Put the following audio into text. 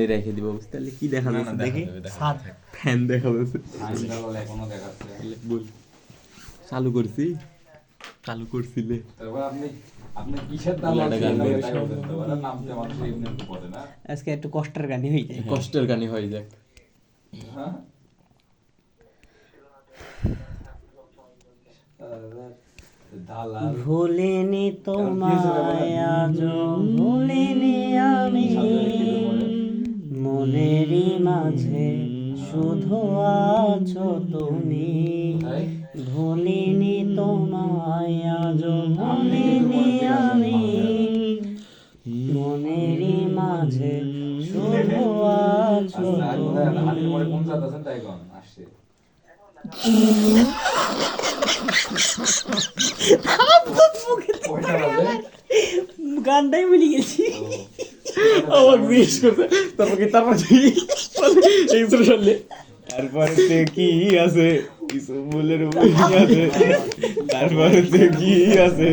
রেখে দিব তাহলে কি দেখা যাচ্ছে দেখি সাত ফ্যান দেখা যাচ্ছে এখনো দেখাচ্ছে বল চালু করছি চালু করছিলে তারপর আপনি আপনি কিসের দাম একটা গান গাই। নামতে মানুষ এমনি একটু পড়ে না আজকে একটু কষ্টের গানই হয়ে যায় কষ্টের গানই হয়ে যাক হ্যাঁ দালাল ভুলিনি তোমায় আজ ভুলিনি আমি মনেরই মাঝে শুধু আছো তুমি ভুলিনি তোমায় আজ ভুলিনি আমি মনেরই মাঝে শুধু আছো হাতের পরে কোন জাত আছেন তাই কোন আসছে কয়টা বাজে? গানটাই ভুলে গেছি আমার জিজ্ঞেস করছে তারপর এই শুনলে তারপরে কি আছে কিছু বলে আছে তারপরে কি আছে